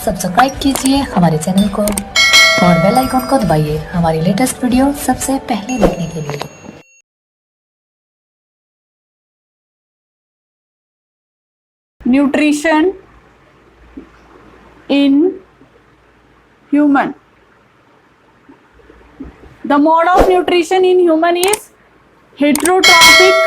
Subscribe कीजिए हमारे channel को और बेल आइकॉन को दबाइए हमारी लेटेस्ट वीडियो सबसे पहले देखने के लिए। Nutrition in human. The mode of nutrition in human is heterotrophic.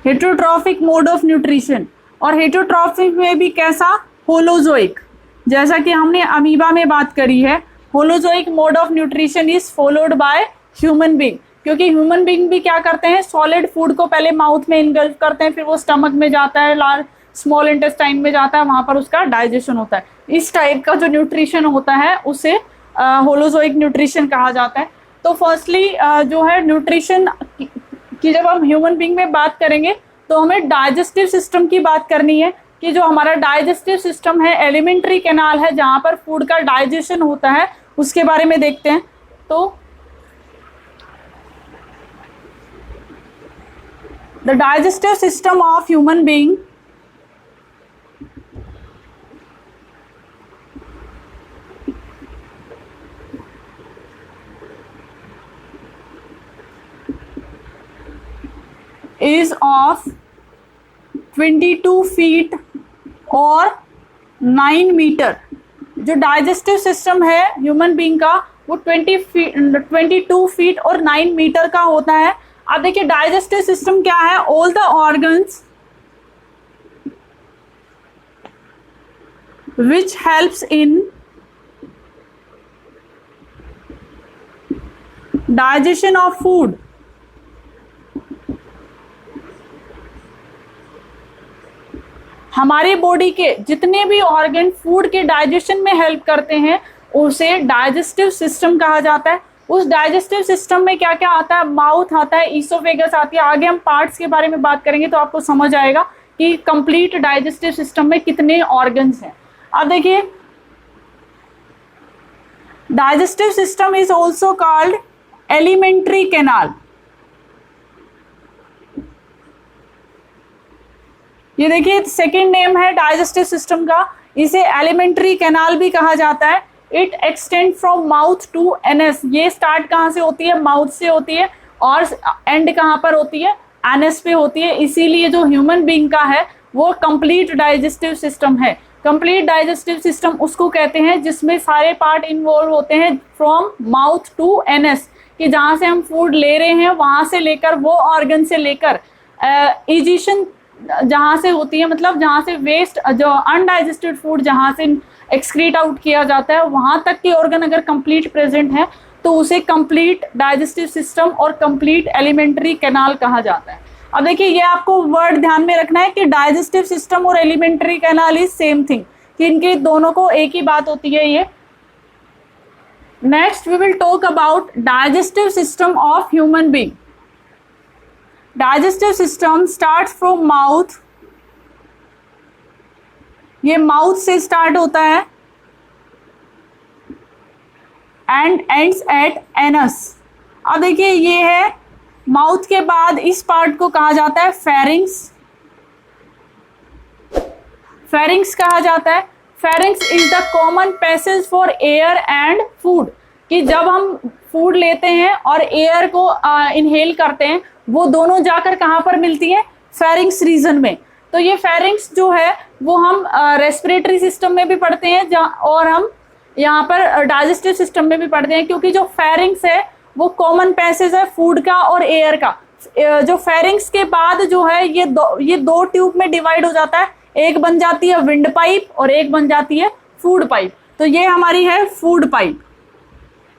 Heterotrophic mode of nutrition. और हेटरोट्रॉफिक में भी कैसा? होलोजोइक। जैसा कि हमने अमीबा में बात करी है, holozoic mode of nutrition is followed by human being. क्योंकि ह्यूमन बीइंग भी क्या करते हैं, सॉलिड फूड को पहले माउथ में इनगल्फ करते हैं, फिर वो स्टमक में जाता है, लार्ज स्मॉल इंटेस्टाइन में जाता है, वहां पर उसका डाइजेशन होता है। इस टाइप का जो न्यूट्रिशन होता है उसे होलोजोइक न्यूट्रिशन कहा जाता है। तो फर्स्टली जो है न्यूट्रिशन कि जब हम ह्यूमन बीइंग में बात करेंगे तो हमें डाइजेस्टिव सिस्टम की बात करनी है कि जो हमारा डाइजेस्टिव सिस्टम है, एलिमेंट्री कैनाल है जहाँ पर फूड का डाइजेशन होता है, उसके बारे में देखते हैं। तो the digestive system of human being is of 22 feet और 9 मीटर। जो डाइजेस्टिव सिस्टम है ह्यूमन बीइंग का वो 22 फीट और 9 मीटर का होता है। अब देखिए डाइजेस्टिव सिस्टम क्या है, all the organs which helps in digestion of food. हमारी बॉडी के जितने भी ऑर्गन फूड के डाइजेशन में हेल्प करते हैं उसे डाइजेस्टिव सिस्टम कहा जाता है। उस डाइजेस्टिव सिस्टम में क्या क्या आता है, माउथ आता है, ईसोफेगस आती है। आगे हम पार्ट्स के बारे में बात करेंगे तो आपको समझ आएगा कि कंप्लीट डाइजेस्टिव सिस्टम में कितने ऑर्गन्स हैं। अब देखिए digestive system is also called alimentary canal. ये देखिए सेकेंड नेम है डाइजेस्टिव सिस्टम का, इसे एलिमेंट्री कैनाल भी कहा जाता है। It extend from mouth to anus. ये स्टार्ट कहाँ से होती है, माउथ से होती है, और एंड कहाँ पर होती है, एनएस पे होती है। इसीलिए जो ह्यूमन बीइंग का है वो कंप्लीट डाइजेस्टिव सिस्टम है। कंप्लीट डाइजेस्टिव सिस्टम उसको कहते हैं जिसमें सारे पार्ट इन्वॉल्व होते हैं फ्रॉम माउथ टू एनएस, कि जहाँ से हम फूड ले रहे हैं वहाँ से लेकर वो ऑर्गन से लेकर इजिशन जहाँ से होती है, मतलब जहाँ से वेस्ट जो अनडाइजेस्टेड फूड जहाँ से एक्सक्रीट आउट किया जाता है वहाँ तक के ऑर्गन अगर कंप्लीट प्रेजेंट है तो उसे कंप्लीट डाइजेस्टिव सिस्टम और कंप्लीट एलिमेंट्री कैनाल कहा जाता है। अब देखिए ये आपको वर्ड ध्यान में रखना है कि डाइजेस्टिव सिस्टम और alimentary canal is same thing, कि इनके दोनों को एक ही बात होती है। ये next we will talk about digestive system of human being. Digestive system starts from mouth. ये माउथ से स्टार्ट होता है एंड एंड्स एट एनस। अब देखिए ये है माउथ के बाद इस पार्ट को कहा जाता है फेरिंग्स। फेरिंग्स कहा जाता है। Pharynx is the common passage for air and food, कि जब हम फूड लेते हैं और एयर को इनहेल करते हैं वो दोनों जाकर कहाँ पर मिलती है, फेरिंग्स रीजन में। तो ये फेरिंग्स जो है वो हम रेस्पिरेटरी सिस्टम में भी पढ़ते हैं और हम यहाँ पर डाइजेस्टिव सिस्टम में भी पढ़ते हैं, क्योंकि जो फेरिंग्स है वो कॉमन पैसेज है फूड का और एयर का। जो फेरिंग्स के बाद जो है ये दो ट्यूब में डिवाइड हो जाता है, एक बन जाती है विंड पाइप और एक बन जाती है फूड पाइप। तो ये हमारी है फूड पाइप।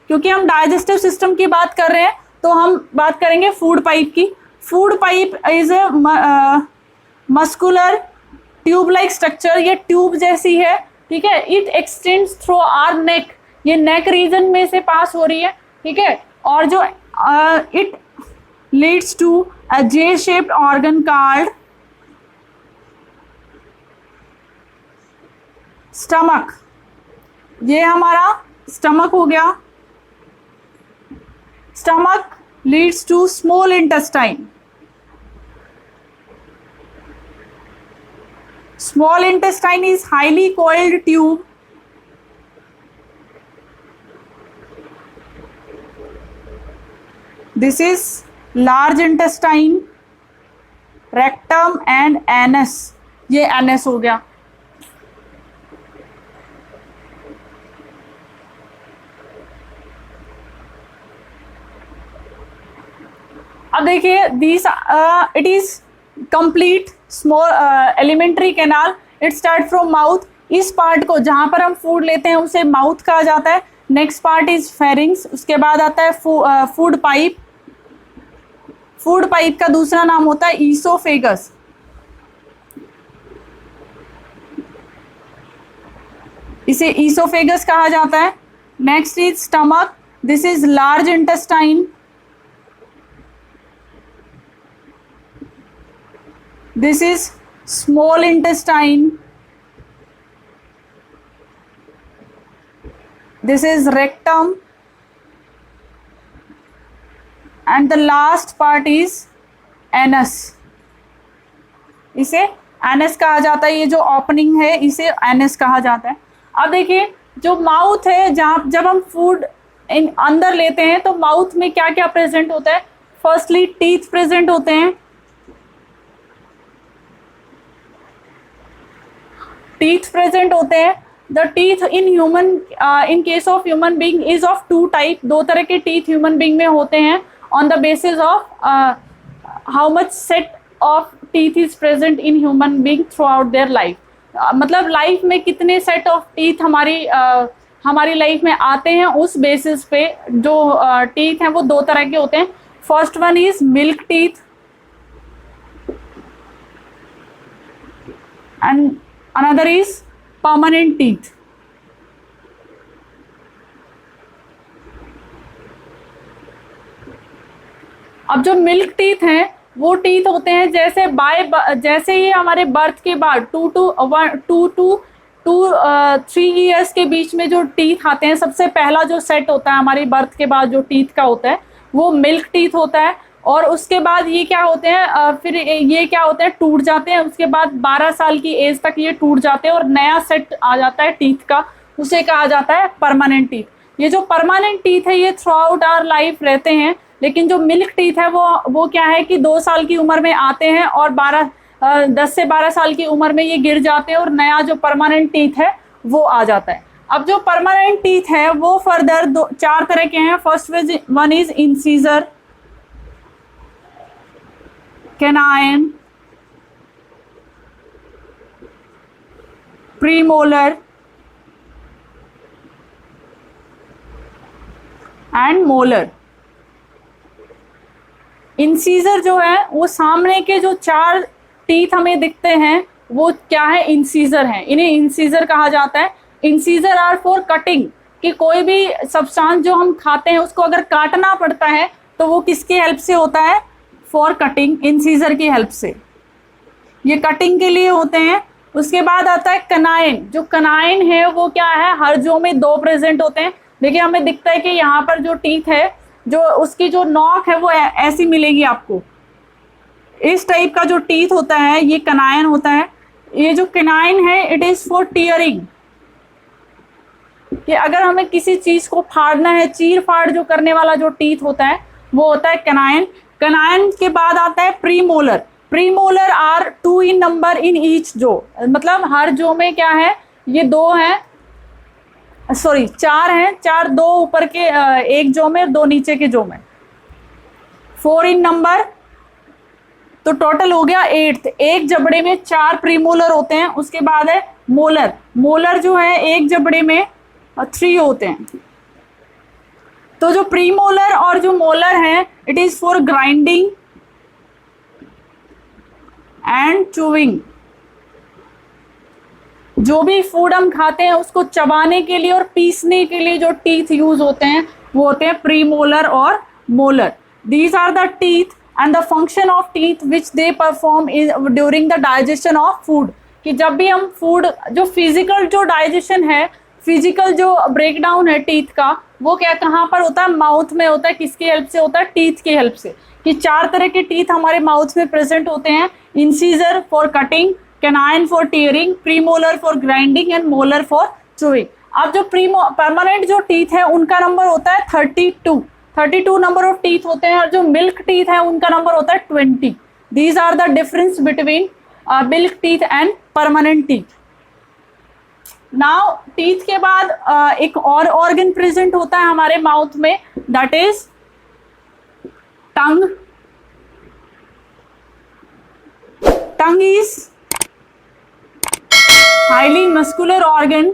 क्योंकि हम डाइजेस्टिव सिस्टम की बात कर रहे हैं तो हम बात करेंगे फूड पाइप की। Food pipe is a muscular tube like structure. ये ट्यूब जैसी है, ठीक है। इट एक्सटेंड्स थ्रू आवर नेक। ये नेक रीजन में से पास हो रही है, ठीक है। और जो it leads to a J shaped organ called stomach. ये हमारा स्टमक हो गया। Stomach leads to small intestine. Small intestine is highly coiled tube. This is large intestine, rectum and anus. ये anus हो गया. अब देखिए this it is complete small alimentary canal. It start from mouth. इस part को जहां पर हम फूड लेते हैं उसे माउथ कहा जाता है. Next part is pharynx. उसके बाद आता है फूड पाइप. फूड पाइप का दूसरा नाम होता है ईसोफेगस. इसे ईसोफेगस कहा जाता है. Next is stomach. This is large intestine. This is small intestine. This is rectum. And the last part is anus. इसे anus कहा जाता है. ये जो ओपनिंग है इसे anus कहा जाता है. अब देखिए जो माउथ है, जहाँ जब हम फूड अंदर लेते हैं तो माउथ में क्या क्या प्रेजेंट होता है. फर्स्टली टीथ प्रेजेंट होते हैं. टीथ प्रेजेंट होते हैं. The teeth in human in case of human being is of two type. दो तरह के टीथ ह्यूमन बीइंग में होते हैं on the basis of how much set of teeth is present in human being throughout their life. मतलब life में कितने set of teeth हमारी लाइफ में आते हैं उस बेसिस पे जो टीथ हैं वो दो तरह के होते हैं. First one is milk teeth and another is permanent teeth. अब जो मिल्क टीथ हैं वो टीथ होते हैं जैसे ही हमारे बर्थ के बाद 2 to 3 इयर्स के बीच में जो टीथ आते हैं, सबसे पहला जो सेट होता है हमारी बर्थ के बाद जो टीथ का होता है वो मिल्क टीथ होता है. और उसके बाद ये क्या होते हैं, फिर ये क्या होते हैं, टूट जाते हैं. उसके बाद 12 साल की एज तक ये टूट जाते हैं और नया सेट आ जाता है टीथ का. उसे कहा जाता है परमानेंट टीथ. ये जो परमानेंट टीथ है ये थ्रू आउट आवर लाइफ रहते हैं. लेकिन जो मिल्क टीथ है वो क्या है कि 2 साल की उम्र में आते हैं और 10 से 12 साल की उम्र में ये गिर जाते हैं और नया जो परमानेंट टीथ है वो आ जाता है. अब जो परमानेंट टीथ है वो फर्दर 4 तरह के हैं. First one is incisor, canine, premolar and molar. Incisor जो है वो सामने के जो 4 टीथ हमें दिखते हैं वो क्या है, इंसीजर हैं. इन्हें इंसीजर कहा जाता है. Incisor are for cutting. कि कोई भी सब्सटेंस जो हम खाते हैं उसको अगर काटना पड़ता है तो वो किसकी हेल्प से होता है, फॉर कटिंग, इंसीजर की हेल्प से. ये कटिंग के लिए होते हैं. उसके बाद आता है कनाइन. जो कनाइन है वो क्या है, हर जो में 2 प्रेजेंट होते हैं. देखिए हमें दिखता है कि यहाँ पर जो टीथ है, जो उसकी जो नोक है वो ऐसी मिलेगी आपको. इस टाइप का जो टीथ होता है ये कनाइन होता है. ये जो कनाइन है इट इज फॉर टीयरिंग. कि अगर हमें किसी चीज को फाड़ना है, चीर फाड़ जो करने वाला जो टीथ होता है वो होता है कनाइन. कनाइन के बाद आता है premolar. Premolar are 2 in number in each jaw. मतलब हर जो में क्या है, ये 2 हैं, सॉरी 4 हैं. 4, 2 ऊपर के एक जो में, 2 नीचे के जो में, 4 इन नंबर. तो टोटल हो गया 8. एक जबड़े में 4 प्रीमोलर होते हैं. उसके बाद है मोलर. मोलर जो है एक जबड़े में 3 होते हैं. तो जो प्रीमोलर और जो मोलर है it is for grinding and chewing. जो भी फूड हम खाते हैं उसको चबाने के लिए और पीसने के लिए जो टीथ यूज होते हैं वो होते हैं प्रीमोलर और molar. These are the teeth and the function of teeth which they perform during the digestion of food. कि जब भी हम फूड, जो फिजिकल जो डाइजेशन है, फिजिकल जो ब्रेकडाउन है टीथ का, वो क्या कहाँ पर होता है, माउथ में होता है. किसकी हेल्प से होता है, टीथ की हेल्प से. कि 4 तरह के टीथ हमारे माउथ में प्रेजेंट होते हैं. Incisor for cutting, canine for tearing, premolar for grinding and molar for chewing. अब जो परमानेंट जो टीथ है उनका नंबर होता है 32 नंबर ऑफ टीथ होते हैं, और जो मिल्क टीथ है उनका नंबर होता है 20। These are the difference between milk teeth and permanent teeth. Now teeth के बाद एक और ऑर्गन प्रेजेंट होता है हमारे माउथ में, that is tongue. Tongue is highly muscular organ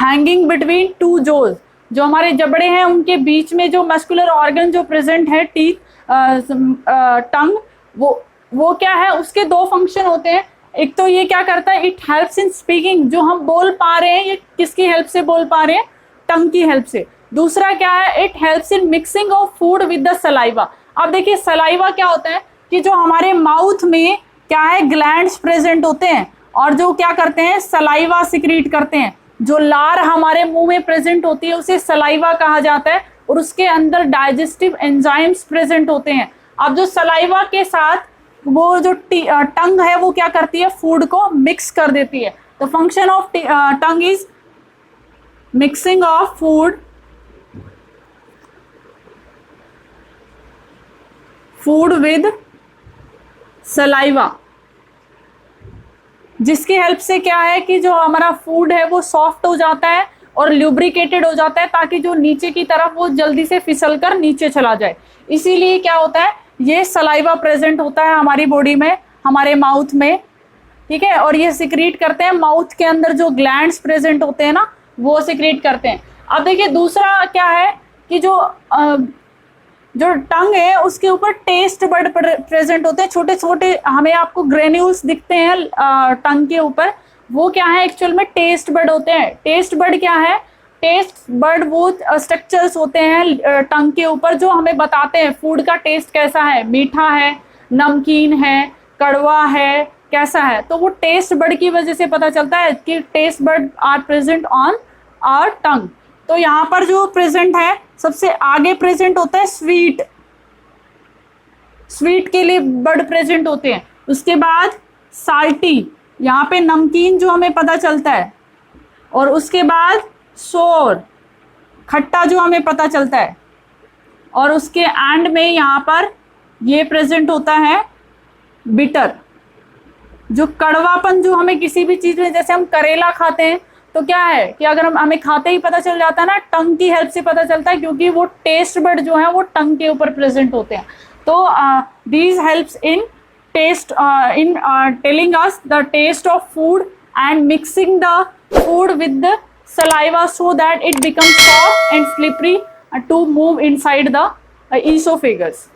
hanging between two jaws. जो हमारे जबड़े हैं उनके बीच में जो मस्कुलर ऑर्गन जो प्रेजेंट है टीथ टंग, वो क्या है, उसके दो फंक्शन होते हैं। एक तो ये क्या करता है, इट हेल्प्स इन स्पीकिंग, जो हम बोल पा रहे हैं ये किसकी हेल्प से बोल पा रहे हैं, टंग की हेल्प से। दूसरा क्या है, it helps in mixing of food with the saliva. अब देखिए सलाइवा क्या होता है कि जो हमारे माउथ में क्या है, ग्लैंड्स प्रेजेंट होते हैं और जो क्या करते हैं, सलाइवा सिक्रीट करते हैं। जो लार हमारे मुंह में प्रेजेंट होती है उसे सलाइवा कहा जाता है, और उसके अंदर डाइजेस्टिव एंजाइम्स प्रेजेंट होते हैं। अब जो सलाइवा के साथ वो जो टंग है वो क्या करती है, फूड को मिक्स कर देती है। The function of tongue is mixing of food with saliva, जिसकी हेल्प से क्या है कि जो हमारा फूड है वो सॉफ्ट हो जाता है और ल्यूब्रिकेटेड हो जाता है, ताकि जो नीचे की तरफ वो जल्दी से फिसल कर नीचे चला जाए। इसीलिए क्या होता है, ये सलाइवा प्रेजेंट होता है हमारी बॉडी में, हमारे माउथ में, ठीक है। और ये सिक्रीट करते हैं, माउथ के अंदर जो ग्लैंड्स प्रेजेंट होते हैं ना वो सिक्रीट करते हैं। अब देखिए दूसरा क्या है कि जो टंग है उसके ऊपर टेस्ट बड प्रेजेंट होते हैं, छोटे छोटे हमें आपको ग्रेन्यूल्स दिखते हैं टंग के ऊपर, वो क्या है एक्चुअल में टेस्ट बड होते हैं। टेस्ट बड क्या है, टेस्ट बड वो स्ट्रक्चर्स होते हैं टंग के ऊपर जो हमें बताते हैं फूड का टेस्ट कैसा है, मीठा है, नमकीन है, कड़वा है, कैसा है। तो वो टेस्ट बड की वजह से पता चलता है कि taste bud are present on our tongue. तो यहाँ पर जो प्रेजेंट है सबसे आगे प्रेजेंट होता है स्वीट, स्वीट के लिए बड प्रेजेंट होते हैं। उसके बाद साल्टी, यहाँ पे नमकीन जो हमें पता चलता है, और उसके बाद सोर, खट्टा जो हमें पता चलता है, और उसके एंड में यहाँ पर ये प्रेजेंट होता है बिटर, जो कड़वापन जो हमें किसी भी चीज़ में, जैसे हम करेला खाते हैं तो क्या है कि अगर हमें खाते ही पता चल जाता है ना, टंग की हेल्प से पता चलता है, क्योंकि वो टेस्ट बड जो है वो टंग के ऊपर प्रेजेंट होते हैं। तो these helps in taste in telling us the taste of food and mixing the food with the saliva so that it becomes soft and slippery to move inside the esophagus.